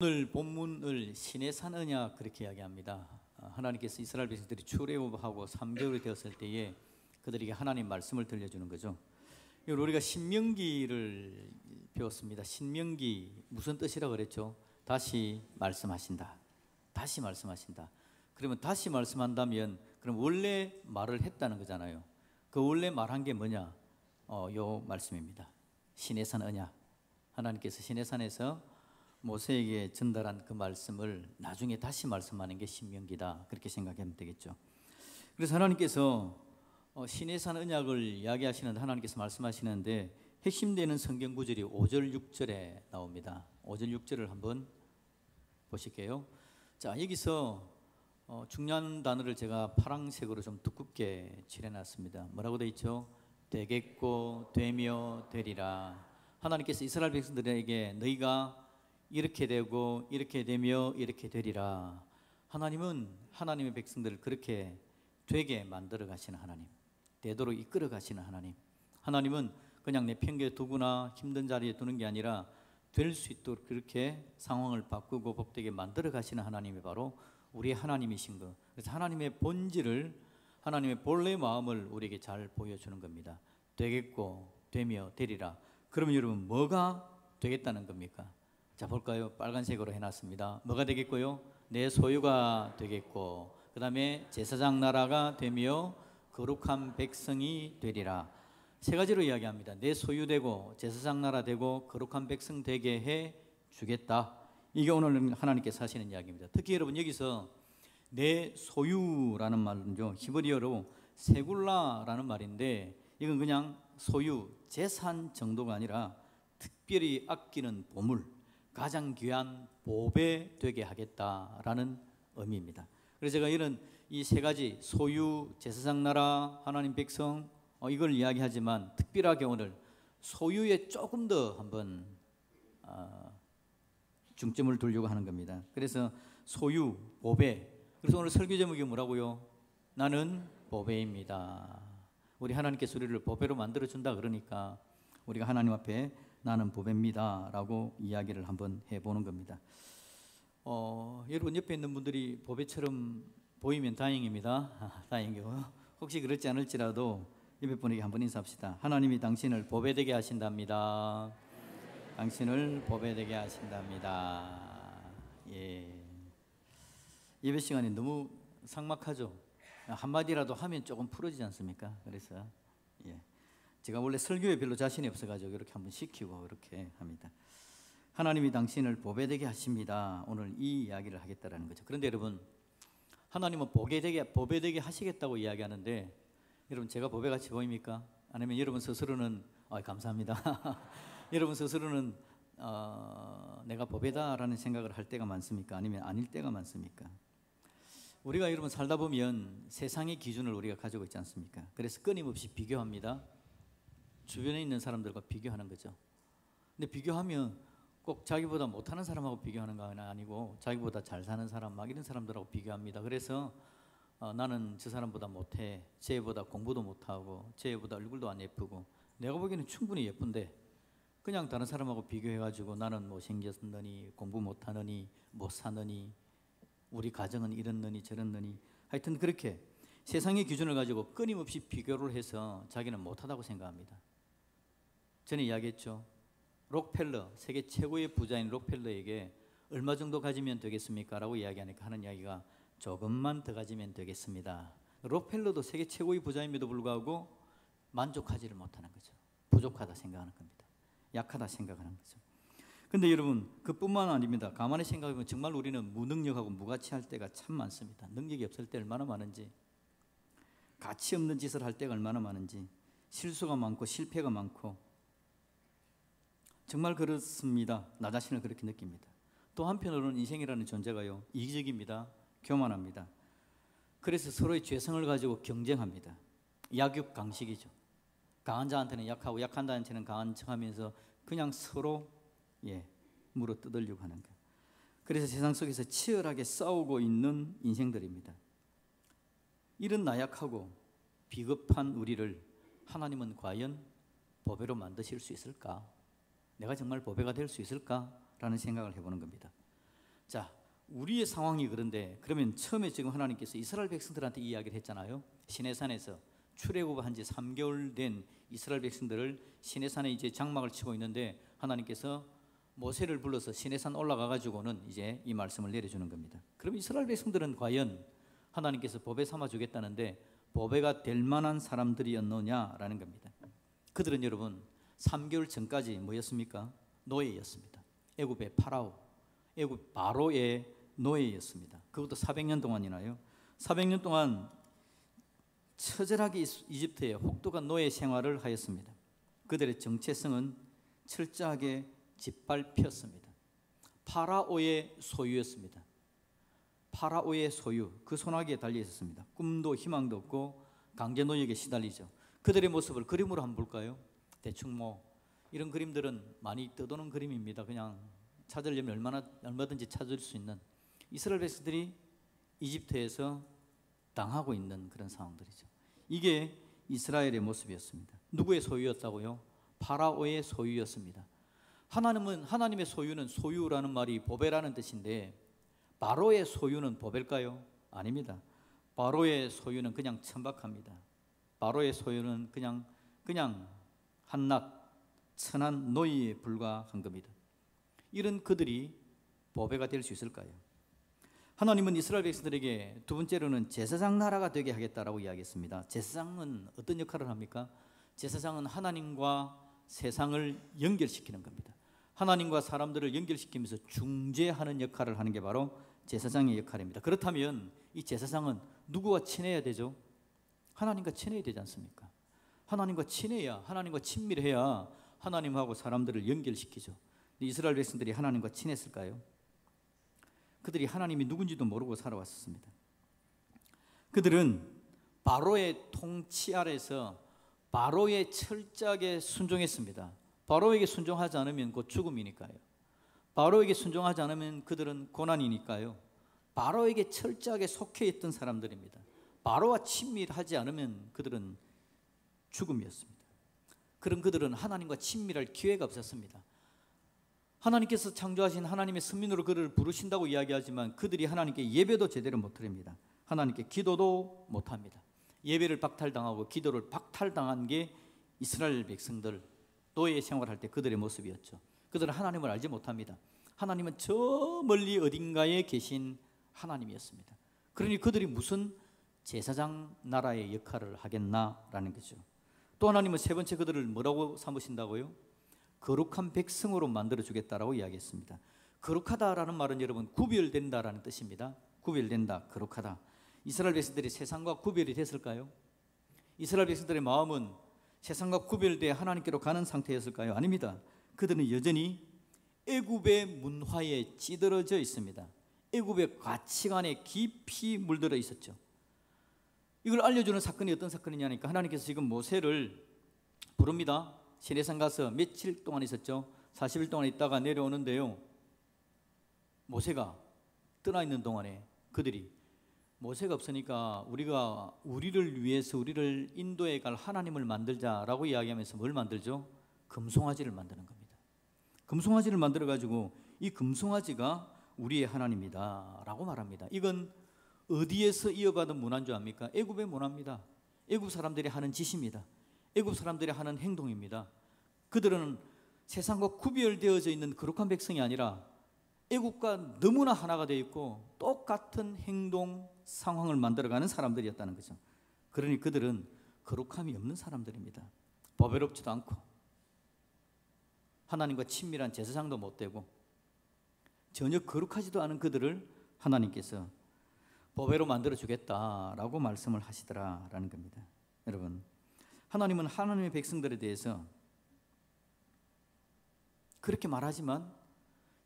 오늘 본문을 신의 산 언약 그렇게 이야기합니다. 하나님께서 이스라엘 백성들이 출애굽하고 3개월이 되었을 때에 그들에게 하나님 말씀을 들려주는 거죠. 우리가 신명기를 배웠습니다. 신명기 무슨 뜻이라고 그랬죠? 다시 말씀하신다. 다시 말씀하신다. 그러면 다시 말씀한다면 그럼 원래 말을 했다는 거잖아요. 그 원래 말한 게 뭐냐? 요 말씀입니다. 신의 산 언약. 하나님께서 신의 산에서 모세에게 전달한 그 말씀을 나중에 다시 말씀하는 게 신명기다, 그렇게 생각하면 되겠죠. 그래서 하나님께서 신의 산 언약을 이야기하시는데, 하나님께서 말씀하시는데 핵심되는 성경 구절이 5절 6절에 나옵니다. 5절 6절을 한번 보실게요. 자, 여기서 중요한 단어를 제가 파란색으로 좀 두껍게 칠해놨습니다. 뭐라고 되어 있죠? 되겠고 되며 되리라. 하나님께서 이스라엘 백성들에게 너희가 이렇게 되고 이렇게 되며 이렇게 되리라. 하나님은 하나님의 백성들을 그렇게 되게 만들어 가시는 하나님, 되도록 이끌어 가시는 하나님. 하나님은 그냥 내 편견에 두거나 힘든 자리에 두는 게 아니라 될 수 있도록 그렇게 상황을 바꾸고 복되게 만들어 가시는 하나님이 바로 우리의 하나님이신 것. 그래서 하나님의 본질을, 하나님의 본래 마음을 우리에게 잘 보여주는 겁니다. 되겠고 되며 되리라. 그러면 여러분, 뭐가 되겠다는 겁니까? 자, 볼까요? 빨간색으로 해놨습니다. 뭐가 되겠고요? 내 소유가 되겠고, 그 다음에 제사장 나라가 되며 거룩한 백성이 되리라. 세 가지로 이야기합니다. 내 소유되고 제사장 나라 되고 거룩한 백성 되게 해 주겠다. 이게 오늘 하나님께서 하시는 이야기입니다. 특히 여러분, 여기서 내 소유라는 말은요, 히브리어로 세굴라라는 말인데, 이건 그냥 소유, 재산 정도가 아니라 특별히 아끼는 보물, 가장 귀한 보배 되게 하겠다라는 의미입니다. 그래서 제가 이런 이 세 가지, 소유, 제사장 나라, 하나님 백성, 이걸 이야기하지만 특별하게 오늘 소유에 조금 더 한번 중점을 두려고 하는 겁니다. 그래서 소유, 보배. 그래서 오늘 설교 제목이 뭐라고요? 나는 보배입니다. 우리 하나님께서 우리를 보배로 만들어준다 그러니까 우리가 하나님 앞에 나는 보배입니다 라고 이야기를 한번 해보는 겁니다. 여러분, 옆에 있는 분들이 보배처럼 보이면 다행입니다. 다행이고요. 혹시 그렇지 않을지라도 옆에 분에게 한번 인사합시다. 하나님이 당신을 보배되게 하신답니다. 당신을 보배되게 하신답니다. 예. 예배 시간이 너무 삭막하죠. 한마디라도 하면 조금 풀어지지 않습니까? 그래서 제가 원래 설교에 별로 자신이 없어가지고 이렇게 한번 시키고 이렇게 합니다. 하나님이 당신을 보배되게 하십니다. 오늘 이 이야기를 하겠다라는 거죠. 그런데 여러분, 하나님은 보배되게 하시겠다고 이야기하는데, 여러분, 제가 보배같이 보입니까? 아니면 여러분 스스로는 감사합니다. 여러분 스스로는 내가 보배다라는 생각을 할 때가 많습니까? 아니면 아닐 때가 많습니까? 우리가 여러분 살다 보면 세상의 기준을 우리가 가지고 있지 않습니까? 그래서 끊임없이 비교합니다. 주변에 있는 사람들과 비교하는 거죠. 근데 비교하면 꼭 자기보다 못하는 사람하고 비교하는 건 아니고 자기보다 잘 사는 사람, 막 이런 사람들하고 비교합니다. 그래서 나는 저 사람보다 못해, 쟤보다 공부도 못하고 쟤보다 얼굴도 안 예쁘고, 내가 보기에는 충분히 예쁜데 그냥 다른 사람하고 비교해가지고 나는 뭐 생겼느니, 공부 못하느니, 못 사느니, 우리 가정은 이렇느니 저렇느니, 하여튼 그렇게 세상의 기준을 가지고 끊임없이 비교를 해서 자기는 못하다고 생각합니다. 전에 이야기했죠. 록펠러, 세계 최고의 부자인 록펠러에게 얼마 정도 가지면 되겠습니까? 라고 이야기하니까 하는 이야기가 조금만 더 가지면 되겠습니다. 록펠러도 세계 최고의 부자임에도 불구하고 만족하지를 못하는 거죠. 부족하다 생각하는 겁니다. 약하다 생각하는 거죠. 근데 여러분, 그뿐만 아닙니다. 가만히 생각해보면 정말 우리는 무능력하고 무가치할 때가 참 많습니다. 능력이 없을 때 얼마나 많은지, 가치 없는 짓을 할 때가 얼마나 많은지, 실수가 많고 실패가 많고, 정말 그렇습니다. 나 자신을 그렇게 느낍니다. 또 한편으로는 인생이라는 존재가요, 이기적입니다. 교만합니다. 그래서 서로의 죄성을 가지고 경쟁합니다. 약육강식이죠. 강한 자한테는 약하고 약한 자한테는 강한 척하면서 그냥 서로 물어 뜯으려고 하는 거예요. 그래서 세상 속에서 치열하게 싸우고 있는 인생들입니다. 이런 나약하고 비겁한 우리를 하나님은 과연 보배로 만드실 수 있을까? 내가 정말 보배가 될 수 있을까라는 생각을 해보는 겁니다. 우리의 상황이 그런데 그러면 처음에 지금 하나님께서 이스라엘 백성들한테 이야기를 했잖아요. 시내산에서 출애굽한 지 3개월 된 이스라엘 백성들을 시내산에 이제 장막을 치고 있는데 하나님께서 모세를 불러서 시내산 올라가 가지고는 이제 이 말씀을 내려주는 겁니다. 그럼 이스라엘 백성들은 과연 하나님께서 보배 삼아 주겠다는데 보배가 될 만한 사람들이었느냐라는 겁니다. 그들은 여러분 3개월 전까지 뭐였습니까? 노예였습니다. 애굽의 파라오, 애굽 바로의 노예였습니다. 그것도 400년 동안이나요. 400년 동안 처절하게 이집트의 혹독한 노예 생활을 하였습니다. 그들의 정체성은 철저하게 짓밟혔습니다. 파라오의 소유였습니다. 파라오의 소유, 그 손아귀에 달려 있었습니다. 꿈도 희망도 없고 강제 노역에 시달리죠. 그들의 모습을 그림으로 한번 볼까요? 대충 이런 그림들은 많이 떠도는 그림입니다. 그냥 찾으려면 얼마든지 찾을 수 있는 이스라엘 백성들이 이집트에서 당하고 있는 그런 상황들이죠. 이게 이스라엘의 모습이었습니다. 누구의 소유였다고요? 파라오의 소유였습니다. 하나님의 소유는 소유라는 말이 보배라는 뜻인데 바로의 소유는 보배일까요? 아닙니다. 바로의 소유는 그냥 천박합니다. 바로의 소유는 그냥 한낱 천한 노예에 불과한 겁니다. 이런 그들이 보배가 될 수 있을까요? 하나님은 이스라엘 백성들에게 두 번째로는 제사장 나라가 되게 하겠다라고 이야기했습니다. 제사장은 어떤 역할을 합니까? 제사장은 하나님과 세상을 연결시키는 겁니다. 하나님과 사람들을 연결시키면서 중재하는 역할을 하는 게 바로 제사장의 역할입니다. 그렇다면 이 제사장은 누구와 친해야 되죠? 하나님과 친해야 되지 않습니까? 하나님과 친해야, 하나님과 친밀해야 하나님하고 사람들을 연결시키죠. 이스라엘 백성들이 하나님과 친했을까요? 그들이 하나님이 누군지도 모르고 살아왔습니다. 그들은 바로의 통치 아래서 바로의 철저하게 순종했습니다. 바로에게 순종하지 않으면 곧 죽음이니까요. 바로에게 순종하지 않으면 그들은 고난이니까요. 바로에게 철저하게 속해 있던 사람들입니다. 바로와 친밀하지 않으면 그들은 죽음이었습니다. 그런 그들은 하나님과 친밀할 기회가 없었습니다. 하나님께서 창조하신 하나님의 선민으로 그들을 부르신다고 이야기하지만 그들이 하나님께 예배도 제대로 못 드립니다. 하나님께 기도도 못합니다. 예배를 박탈당하고 기도를 박탈당한 게 이스라엘 백성들 노예 생활할 때 그들의 모습이었죠. 그들은 하나님을 알지 못합니다. 하나님은 저 멀리 어딘가에 계신 하나님이었습니다. 그러니 그들이 무슨 제사장 나라의 역할을 하겠나라는 거죠. 또 하나님은 세 번째 그들을 뭐라고 삼으신다고요? 거룩한 백성으로 만들어주겠다라고 이야기했습니다. 거룩하다라는 말은 여러분 구별된다라는 뜻입니다. 구별된다, 거룩하다. 이스라엘 백성들이 세상과 구별이 됐을까요? 이스라엘 백성들의 마음은 세상과 구별되어 하나님께로 가는 상태였을까요? 아닙니다. 그들은 여전히 애굽의 문화에 찌들어져 있습니다. 애굽의 가치관에 깊이 물들어 있었죠. 이걸 알려주는 사건이 어떤 사건이냐니까 하나님께서 지금 모세를 부릅니다. 시내산 가서 며칠 동안 있었죠. 40일 동안 있다가 내려오는데요. 모세가 떠나 있는 동안에 그들이 모세가 없으니까 우리가 우리를 위해서 우리를 인도해 갈 하나님을 만들자라고 이야기하면서 뭘 만들죠? 금송아지를 만드는 겁니다. 금송아지를 만들어 가지고 이 금송아지가 우리의 하나님이다 라고 말합니다. 이건 어디에서 이어받은 문화인 줄 압니까? 애굽의 문화입니다. 애굽 사람들이 하는 짓입니다. 애굽 사람들이 하는 행동입니다. 그들은 세상과 구별되어져 있는 거룩한 백성이 아니라 애굽과 너무나 하나가 되어 있고 똑같은 행동 상황을 만들어가는 사람들이었다는 거죠. 그러니 그들은 거룩함이 없는 사람들입니다. 보배롭지도 않고 하나님과 친밀한 제사장도 못 되고 전혀 거룩하지도 않은 그들을 하나님께서 보배로 만들어 주겠다라고 말씀을 하시더라라는 겁니다. 여러분, 하나님은 하나님의 백성들에 대해서 그렇게 말하지만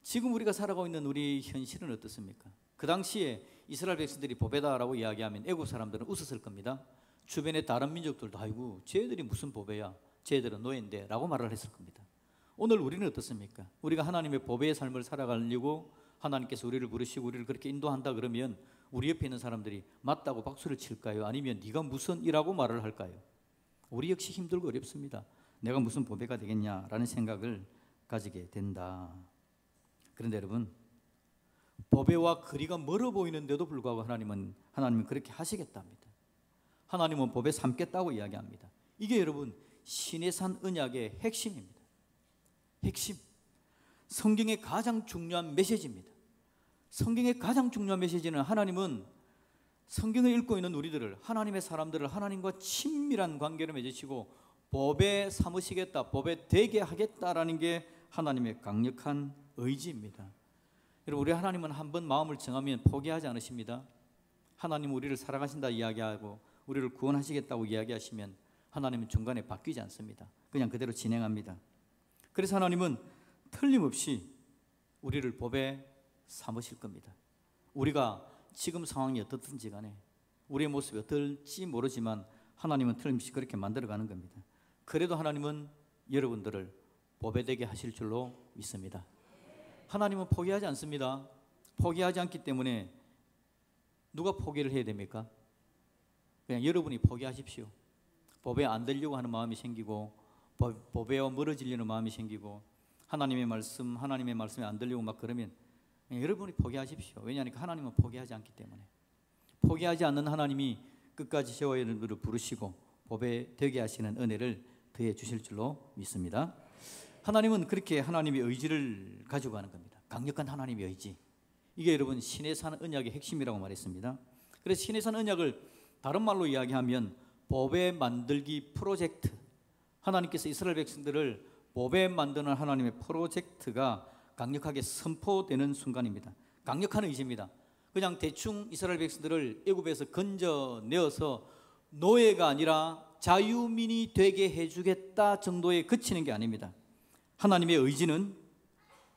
지금 우리가 살아가고 있는 우리 현실은 어떻습니까? 그 당시에 이스라엘 백성들이 보배다라고 이야기하면 애국 사람들은 웃었을 겁니다. 주변의 다른 민족들도 아이고 쟤들이 무슨 보배야, 쟤들은 노예인데 라고 말을 했을 겁니다. 오늘 우리는 어떻습니까? 우리가 하나님의 보배의 삶을 살아가려고 하나님께서 우리를 부르시고 우리를 그렇게 인도한다 그러면 우리 옆에 있는 사람들이 맞다고 박수를 칠까요? 아니면 네가 무슨 이라고 말을 할까요? 우리 역시 힘들고 어렵습니다. 내가 무슨 보배가 되겠냐라는 생각을 가지게 된다. 그런데 여러분, 법외와 거리가 멀어 보이는데도 불구하고 하나님은 그렇게 하시겠답니다. 하나님은 법에 삼겠다고 이야기합니다. 이게 여러분 신의 산 언약의 핵심입니다. 핵심. 성경의 가장 중요한 메시지입니다. 성경의 가장 중요한 메시지는 하나님은 성경을 읽고 있는 우리들을, 하나님의 사람들을 하나님과 친밀한 관계를 맺으시고 법에 삼으시겠다, 법에 되게 하겠다라는 게 하나님의 강력한 의지입니다. 여러분, 우리 하나님은 한번 마음을 정하면 포기하지 않으십니다. 하나님 우리를 사랑하신다 이야기하고 우리를 구원하시겠다고 이야기하시면 하나님은 중간에 바뀌지 않습니다. 그냥 그대로 진행합니다. 그래서 하나님은 틀림없이 우리를 법에 삼으실 겁니다. 우리가 지금 상황이 어떻든지 간에 우리의 모습이 어떨지 모르지만 하나님은 틀림없이 그렇게 만들어가는 겁니다. 그래도 하나님은 여러분들을 법에 되게 하실 줄로 믿습니다. 하나님은 포기하지 않습니다. 포기하지 않기 때문에 누가 포기를 해야 됩니까? 그냥 여러분이 포기하십시오. 법에 안 들려고 하는 마음이 생기고 법에와 멀어지려는 마음이 생기고 하나님의 말씀에 안 들려고 막 그러면 여러분이 포기하십시오. 왜냐하니까 하나님은 포기하지 않기 때문에. 포기하지 않는 하나님이 끝까지 저와 여러분들을 부르시고 법에 되게 하시는 은혜를 더해 주실 줄로 믿습니다. 하나님은 그렇게 하나님의 의지를 가지고 가는 겁니다. 강력한 하나님의 의지. 이게 여러분 신의 산 언약의 핵심이라고 말했습니다. 그래서 신의 산 언약을 다른 말로 이야기하면 법의 만들기 프로젝트. 하나님께서 이스라엘 백성들을 법에 만드는 하나님의 프로젝트가 강력하게 선포되는 순간입니다. 강력한 의지입니다. 그냥 대충 이스라엘 백성들을 애굽에서 건져내어서 노예가 아니라 자유민이 되게 해주겠다 정도에 그치는 게 아닙니다. 하나님의 의지는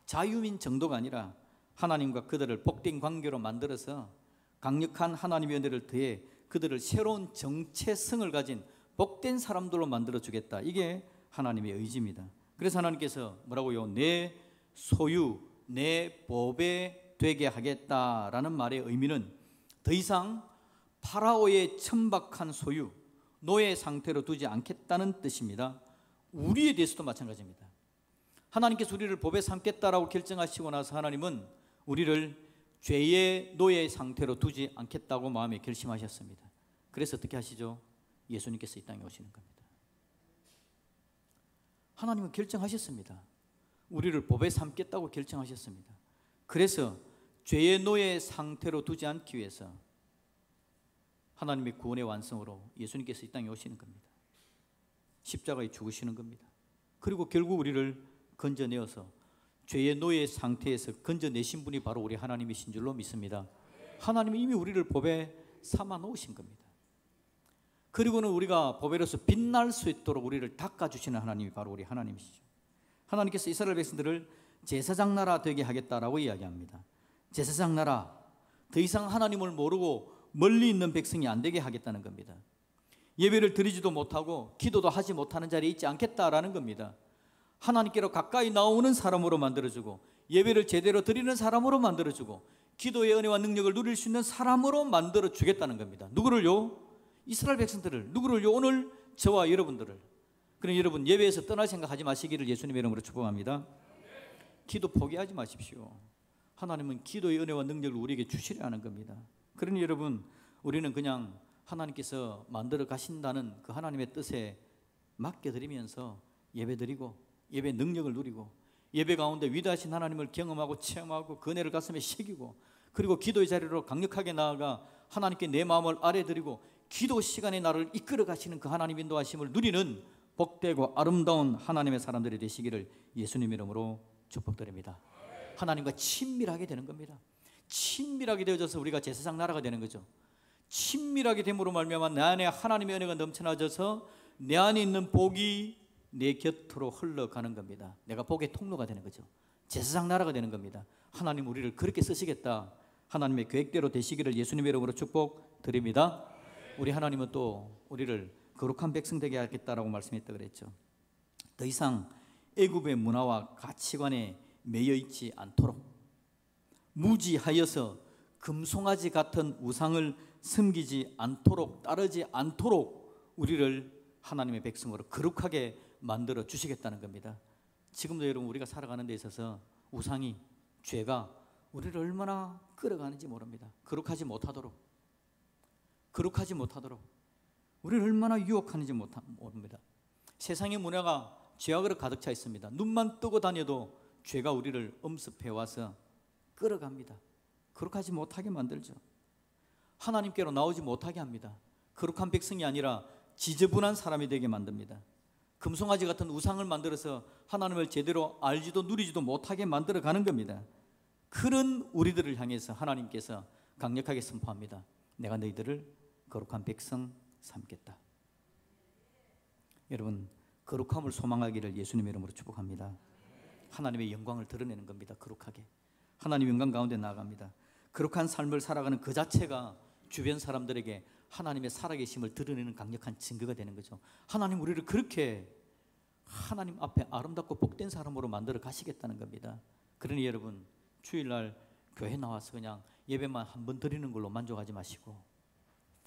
자유민 정도가 아니라 하나님과 그들을 복된 관계로 만들어서 강력한 하나님의 은혜를 더해 그들을 새로운 정체성을 가진 복된 사람들로 만들어주겠다. 이게 하나님의 의지입니다. 그래서 하나님께서 뭐라고요? 내 소유, 내 법에 되게 하겠다라는 말의 의미는 더 이상 파라오의 천박한 소유, 노예 상태로 두지 않겠다는 뜻입니다. 우리에 대해서도 마찬가지입니다. 하나님께서 우리를 법에 삼겠다라고 결정하시고 나서 하나님은 우리를 죄의 노예 상태로 두지 않겠다고 마음에 결심하셨습니다. 그래서 어떻게 하시죠? 예수님께서 이 땅에 오시는 겁니다. 하나님은 결정하셨습니다. 우리를 법에 삼겠다고 결정하셨습니다. 그래서 죄의 노예 상태로 두지 않기 위해서 하나님의 구원의 완성으로 예수님께서 이 땅에 오시는 겁니다. 십자가에 죽으시는 겁니다. 그리고 결국 우리를 건져내어서 죄의 노예 상태에서 건져내신 분이 바로 우리 하나님이신 줄로 믿습니다. 하나님이 이미 우리를 법에 삼아 놓으신 겁니다. 그리고는 우리가 법에로서 빛날 수 있도록 우리를 닦아주시는 하나님이 바로 우리 하나님이시죠. 하나님께서 이스라엘 백성들을 제사장 나라 되게 하겠다라고 이야기합니다. 제사장 나라, 더 이상 하나님을 모르고 멀리 있는 백성이 안 되게 하겠다는 겁니다. 예배를 드리지도 못하고 기도도 하지 못하는 자리에 있지 않겠다라는 겁니다. 하나님께로 가까이 나오는 사람으로 만들어주고 예배를 제대로 드리는 사람으로 만들어주고 기도의 은혜와 능력을 누릴 수 있는 사람으로 만들어주겠다는 겁니다. 누구를요? 이스라엘 백성들을. 누구를요? 오늘 저와 여러분들을. 그럼 여러분 예배에서 떠날 생각하지 마시기를 예수님의 이름으로 축복합니다. 기도 포기하지 마십시오. 하나님은 기도의 은혜와 능력을 우리에게 주시려 하는 겁니다. 그러니 여러분 우리는 그냥 하나님께서 만들어 가신다는 그 하나님의 뜻에 맡겨드리면서 예배드리고 예배 능력을 누리고 예배 가운데 위대하신 하나님을 경험하고 체험하고 그 은혜를 가슴에 새기고 그리고 기도의 자리로 강력하게 나아가 하나님께 내 마음을 아뢰드리고 기도 시간에 나를 이끌어 가시는 그 하나님 인도하심을 누리는 복되고 아름다운 하나님의 사람들이 되시기를 예수님 이름으로 축복드립니다. 하나님과 친밀하게 되는 겁니다. 친밀하게 되어져서 우리가 제사장 나라가 되는 거죠. 친밀하게 됨으로 말미암아 내 안에 하나님의 은혜가 넘쳐나져서 내 안에 있는 복이 내 곁으로 흘러가는 겁니다. 내가 복의 통로가 되는 거죠. 제사장 나라가 되는 겁니다. 하나님 우리를 그렇게 쓰시겠다. 하나님의 계획대로 되시기를 예수님의 이름으로 축복드립니다. 우리 하나님은 또 우리를 거룩한 백성 되게 하겠다라고 말씀했다 그랬죠. 더 이상 애굽의 문화와 가치관에 매여 있지 않도록 무지하여서 금송아지 같은 우상을 섬기지 않도록 따르지 않도록 우리를 하나님의 백성으로 거룩하게 만들어 주시겠다는 겁니다. 지금도 여러분 우리가 살아가는 데 있어서 우상이 죄가 우리를 얼마나 끌어가는지 모릅니다. 거룩하지 못하도록 우리를 얼마나 유혹하는지 모릅니다. 세상의 문화가 죄악으로 가득 차 있습니다. 눈만 뜨고 다녀도 죄가 우리를 엄습해와서 끌어갑니다. 거룩하지 못하게 만들죠. 하나님께로 나오지 못하게 합니다. 거룩한 백성이 아니라 지저분한 사람이 되게 만듭니다. 금송아지 같은 우상을 만들어서 하나님을 제대로 알지도 누리지도 못하게 만들어가는 겁니다. 그런 우리들을 향해서 하나님께서 강력하게 선포합니다. 내가 너희들을 거룩한 백성 삼겠다. 여러분, 거룩함을 소망하기를 예수님의 이름으로 축복합니다. 하나님의 영광을 드러내는 겁니다. 거룩하게 하나님의 영광 가운데 나아갑니다. 거룩한 삶을 살아가는 그 자체가 주변 사람들에게 하나님의 살아계심을 드러내는 강력한 증거가 되는 거죠. 하나님 우리를 그렇게 하나님 앞에 아름답고 복된 사람으로 만들어 가시겠다는 겁니다. 그러니 여러분, 주일날 교회 나와서 그냥 예배만 한 번 드리는 걸로 만족하지 마시고,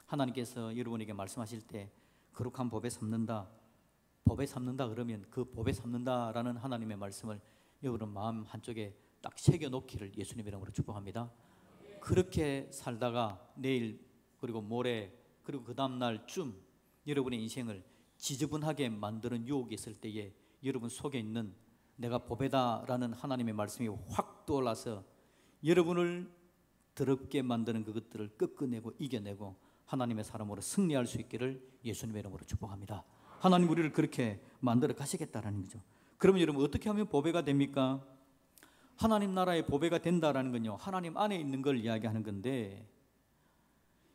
하나님께서 여러분에게 말씀하실 때 거룩한 법에 삼는다 그러면 그 법에 삼는다라는 하나님의 말씀을 여러분 마음 한쪽에 딱 새겨놓기를 예수님의 이름으로 축복합니다. 그렇게 살다가 내일 그리고 모레 그리고 그 다음날쯤 여러분의 인생을 지저분하게 만드는 유혹이 있을 때에 여러분 속에 있는 내가 보배다라는 하나님의 말씀이 확 떠올라서 여러분을 더럽게 만드는 그것들을 꺾어내고 이겨내고 하나님의 사람으로 승리할 수 있기를 예수님의 이름으로 축복합니다. 하나님 우리를 그렇게 만들어 가시겠다라는 거죠. 그러면 여러분 어떻게 하면 보배가 됩니까? 하나님 나라의 보배가 된다라는 건요, 하나님 안에 있는 걸 이야기하는 건데,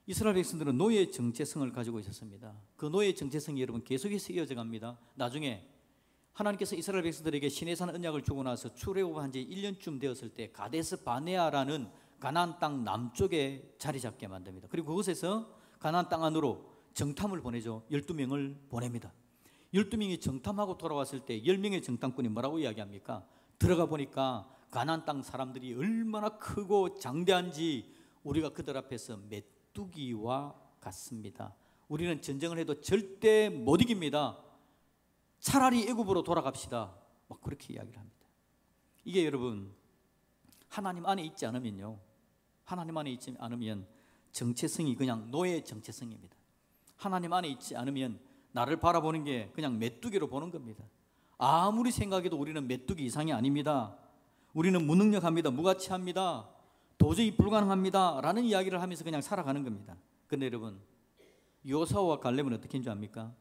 이스라엘 백성들은 노예의 정체성을 가지고 있었습니다. 그 노예의 정체성이 여러분 계속해서 이어져 갑니다. 나중에 하나님께서 이스라엘 백성들에게 시내산 언약을 주고 나서 출애굽한 지 1년쯤 되었을 때 가데스 바네아라는 가나안 땅 남쪽에 자리 잡게 만듭니다. 그리고 그곳에서 가나안 땅 안으로 정탐을 보내죠. 12명을 보냅니다. 12명이 정탐하고 돌아왔을 때 10명의 정탐꾼이 뭐라고 이야기합니까? 들어가 보니까 가나안 땅 사람들이 얼마나 크고 장대한지 우리가 그들 앞에서 메뚜기와 같습니다. 우리는 전쟁을 해도 절대 못 이깁니다. 차라리 애굽으로 돌아갑시다. 막 그렇게 이야기를 합니다. 이게 여러분 하나님 안에 있지 않으면요, 하나님 안에 있지 않으면 정체성이 그냥 노예의 정체성입니다. 하나님 안에 있지 않으면 나를 바라보는 게 그냥 메뚜기로 보는 겁니다. 아무리 생각해도 우리는 메뚜기 이상이 아닙니다. 우리는 무능력합니다. 무가치합니다. 도저히 불가능합니다 라는 이야기를 하면서 그냥 살아가는 겁니다. 그런데 여러분, 요사와 갈렙은 어떻게 했는 줄 압니까?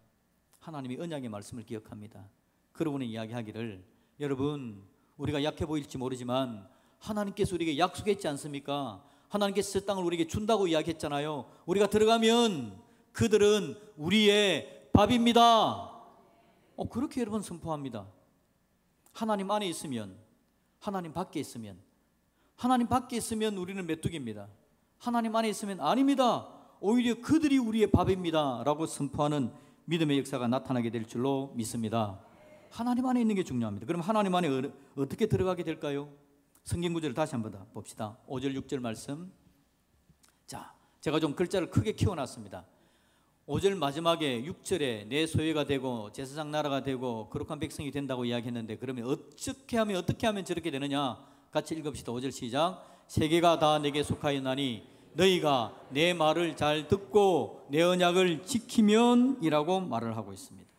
하나님의 언약의 말씀을 기억합니다. 그러고는 이야기하기를, 여러분 우리가 약해 보일지 모르지만 하나님께서 우리에게 약속했지 않습니까? 하나님께서 그 땅을 우리에게 준다고 이야기했잖아요. 우리가 들어가면 그들은 우리의 밥입니다. 그렇게 여러분 선포합니다. 하나님 안에 있으면, 하나님 밖에 있으면, 하나님 밖에 있으면 우리는 메뚜기입니다. 하나님 안에 있으면 아닙니다. 오히려 그들이 우리의 밥입니다 라고 선포하는 믿음의 역사가 나타나게 될 줄로 믿습니다. 하나님 안에 있는 게 중요합니다. 그럼 하나님 안에 어떻게 들어가게 될까요? 성경 구절을 다시 한번 더 봅시다. 5절 6절 말씀. 자, 제가 좀 글자를 크게 키워놨습니다. 5절 마지막에 6절에 내 소유가 되고 제사장 나라가 되고 거룩한 백성이 된다고 이야기했는데, 그러면 어떻게 하면 저렇게 되느냐? 같이 읽읍시다. 5절 시작. 세계가 다 내게 속하였나니 너희가 내 말을 잘 듣고 내 언약을 지키면 이라고 말을 하고 있습니다.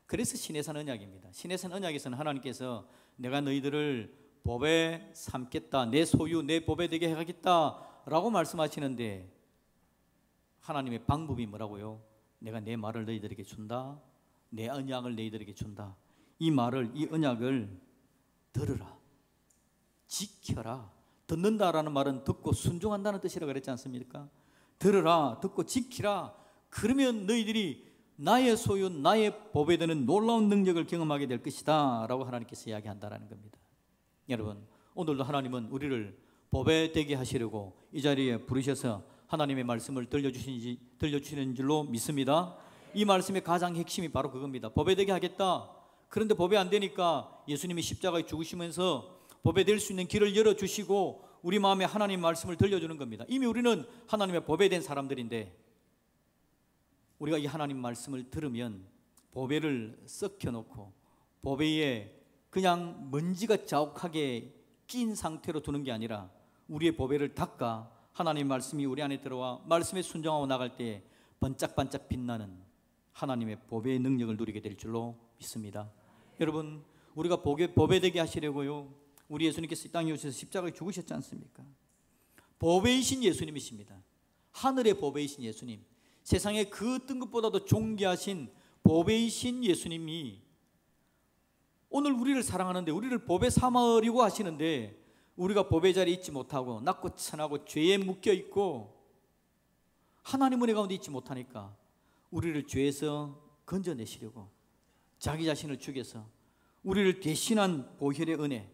그래서 시내산 언약입니다. 시내산 언약에서는 하나님께서 내가 너희들을 법에 삼겠다, 내 소유 내 법에 되게 하겠다 라고 말씀하시는데, 하나님의 방법이 뭐라고요? 내가 내 말을 너희들에게 준다, 내 언약을 너희들에게 준다. 이 말을, 이 언약을 들으라, 지켜라. 듣는다라는 말은 듣고 순종한다는 뜻이라고 그랬지 않습니까? 들으라, 듣고 지키라. 그러면 너희들이 나의 소유, 나의 법에 되는 놀라운 능력을 경험하게 될 것이다 라고 하나님께서 이야기한다는 겁니다. 여러분, 오늘도 하나님은 우리를 법에 되게 하시려고 이 자리에 부르셔서 하나님의 말씀을 들려주시는 줄로 믿습니다. 이 말씀의 가장 핵심이 바로 그겁니다. 법에 되게 하겠다. 그런데 법에 안 되니까 예수님이 십자가에 죽으시면서 법에 될 수 있는 길을 열어주시고 우리 마음에 하나님 말씀을 들려주는 겁니다. 이미 우리는 하나님의 법에 된 사람들인데, 우리가 이 하나님 말씀을 들으면 법에를 썩혀놓고 법에 그냥 먼지가 자욱하게 낀 상태로 두는 게 아니라 우리의 보배를 닦아 하나님의 말씀이 우리 안에 들어와 말씀에 순종하고 나갈 때 번짝번짝 빛나는 하나님의 보배의 능력을 누리게 될 줄로 믿습니다. 여러분, 우리가 보배되게 하시려고요, 우리 예수님께서 이 땅에 오셔서 십자가에 죽으셨지 않습니까? 보배이신 예수님이십니다. 하늘의 보배이신 예수님, 세상의 그 어떤 것보다도 존귀하신 보배이신 예수님이 오늘 우리를 사랑하는데, 우리를 보배 삼으려고 하시는데, 우리가 보배 자리에 있지 못하고 낮고 천하고 죄에 묶여 있고 하나님 은혜 가운데 있지 못하니까 우리를 죄에서 건져내시려고 자기 자신을 죽여서 우리를 대신한 보혈의 은혜,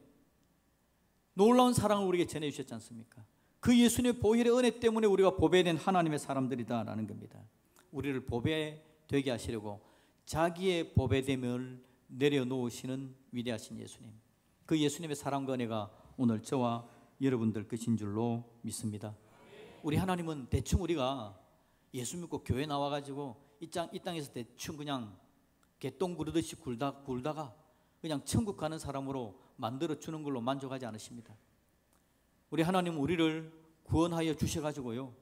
놀라운 사랑을 우리에게 전해주셨지 않습니까? 그 예수님의 보혈의 은혜 때문에 우리가 보배된 하나님의 사람들이다라는 겁니다. 우리를 보배되게 하시려고 자기의 보배됨을 내려놓으시는 위대하신 예수님, 그 예수님의 사랑과 은혜가 오늘 저와 여러분들 것인 줄로 믿습니다. 우리 하나님은 대충 우리가 예수 믿고 교회 나와가지고 이 땅에서 대충 그냥 개똥 부르듯이 굴다가 그냥 천국 가는 사람으로 만들어주는 걸로 만족하지 않으십니다. 우리 하나님은 우리를 구원하여 주셔가지고요,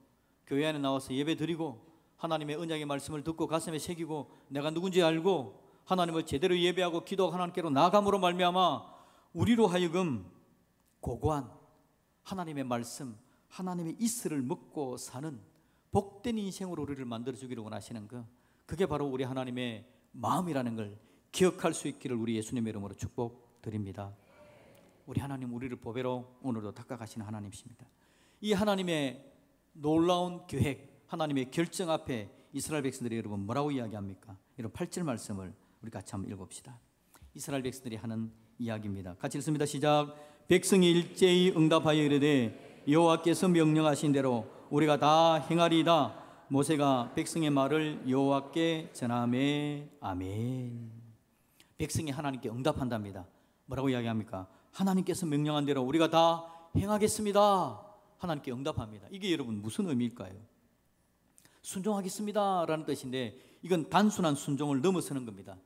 교회 안에 나와서 예배 드리고 하나님의 언약의 말씀을 듣고 가슴에 새기고 내가 누군지 알고 하나님을 제대로 예배하고 기도하고 하나님께로 나아감으로 말미암아 우리로 하여금 고고한 하나님의 말씀, 하나님의 이슬을 먹고 사는 복된 인생으로 우리를 만들어주기를 원하시는 것, 그게 바로 우리 하나님의 마음이라는 걸 기억할 수 있기를 우리 예수님의 이름으로 축복드립니다. 우리 하나님, 우리를 보배로 오늘도 닦아가시는 하나님이십니다. 이 하나님의 놀라운 계획, 하나님의 결정 앞에 이스라엘 백성들이 여러분 뭐라고 이야기합니까? 이런 8절 말씀을 우리 같이 한번 읽어봅시다. 이스라엘 백성들이 하는 이야기입니다. 같이 읽습니다. 시작. 백성이 일제히 응답하여 이르되 여호와께서 명령하신 대로 우리가 다 행하리이다. 모세가 백성의 말을 여호와께 전하매. 아멘. 백성이 하나님께 응답한답니다. 뭐라고 이야기합니까? 하나님께서 명령한 대로 우리가 다 행하겠습니다. 하나님께 응답합니다. 이게 여러분 무슨 의미일까요? 순종하겠습니다 라는 뜻인데, 이건 단순한 순종을 넘어서는 겁니다.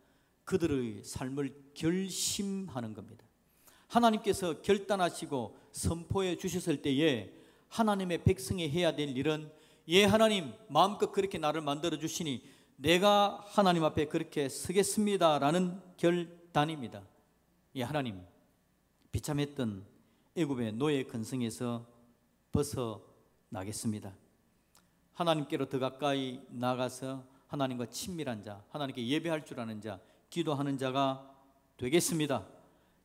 그들의 삶을 결심하는 겁니다. 하나님께서 결단하시고 선포해 주셨을 때에 하나님의 백성이 해야 될 일은, 예 하나님, 마음껏 그렇게 나를 만들어 주시니 내가 하나님 앞에 그렇게 서겠습니다 라는 결단입니다. 예 하나님, 비참했던 애굽의 노예 근성에서 벗어나겠습니다. 하나님께로 더 가까이 나가서 하나님과 친밀한 자, 하나님께 예배할 줄 아는 자, 기도하는 자가 되겠습니다.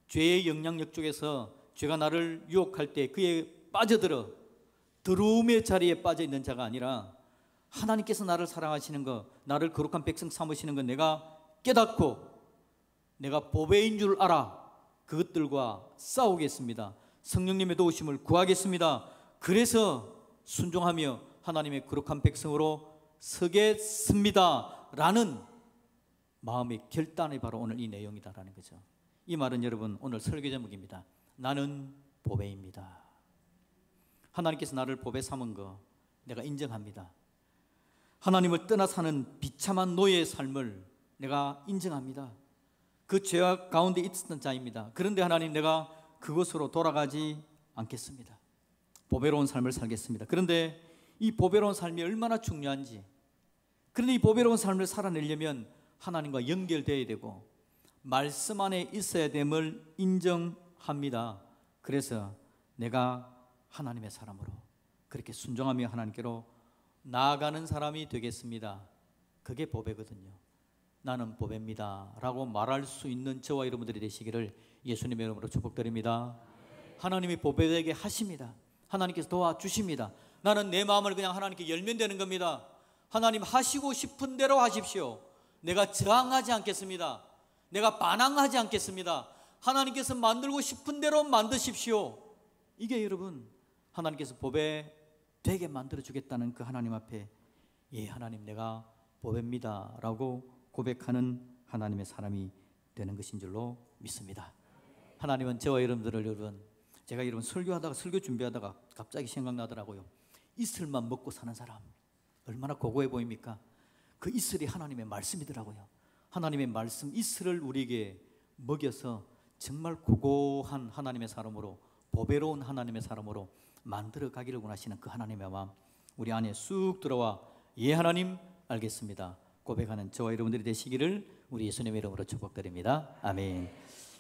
죄의 영향력 쪽에서 죄가 나를 유혹할 때 그에 빠져들어 더러움의 자리에 빠져 있는 자가 아니라, 하나님께서 나를 사랑하시는 것, 나를 거룩한 백성 삼으시는 것 내가 깨닫고 내가 보배인 줄 알아 그것들과 싸우겠습니다. 성령님의 도우심을 구하겠습니다. 그래서 순종하며 하나님의 거룩한 백성으로 서겠습니다 라는 마음의 결단이 바로 오늘 이 내용이다라는 거죠. 이 말은 여러분 오늘 설교 제목입니다. 나는 보배입니다. 하나님께서 나를 보배 삼은 거 내가 인정합니다. 하나님을 떠나 사는 비참한 노예의 삶을 내가 인정합니다. 그 죄악 가운데 있었던 자입니다. 그런데 하나님, 내가 그것으로 돌아가지 않겠습니다. 보배로운 삶을 살겠습니다. 그런데 이 보배로운 삶이 얼마나 중요한지, 그런데 이 보배로운 삶을 살아내려면 하나님과 연결되어야 되고 말씀 안에 있어야 됨을 인정합니다. 그래서 내가 하나님의 사람으로 그렇게 순종하며 하나님께로 나아가는 사람이 되겠습니다. 그게 보배거든요. 나는 보배입니다 라고 말할 수 있는 저와 여러분들이 되시기를 예수님의 이름으로 축복드립니다. 하나님이 보배되게 하십니다. 하나님께서 도와주십니다. 나는 내 마음을 그냥 하나님께 열면 되는 겁니다. 하나님, 하시고 싶은 대로 하십시오. 내가 저항하지 않겠습니다. 내가 반항하지 않겠습니다. 하나님께서 만들고 싶은 대로 만드십시오. 이게 여러분 하나님께서 보배되게 만들어주겠다는 그 하나님 앞에, 예 하나님, 내가 보배입니다 라고 고백하는 하나님의 사람이 되는 것인 줄로 믿습니다. 하나님은 저와 여러분들을, 여러분, 제가 여러분 설교 준비하다가 갑자기 생각나더라고요. 이슬만 먹고 사는 사람 얼마나 고고해 보입니까? 그 이슬이 하나님의 말씀이더라고요. 하나님의 말씀 이슬을 우리에게 먹여서 정말 고고한 하나님의 사람으로 보배로운 하나님의 사람으로 만들어 가기를 원하시는 그 하나님의 마음 우리 안에 쑥 들어와 예 하나님 알겠습니다 고백하는 저와 여러분들이 되시기를 우리 예수님의 이름으로 축복드립니다. 아멘.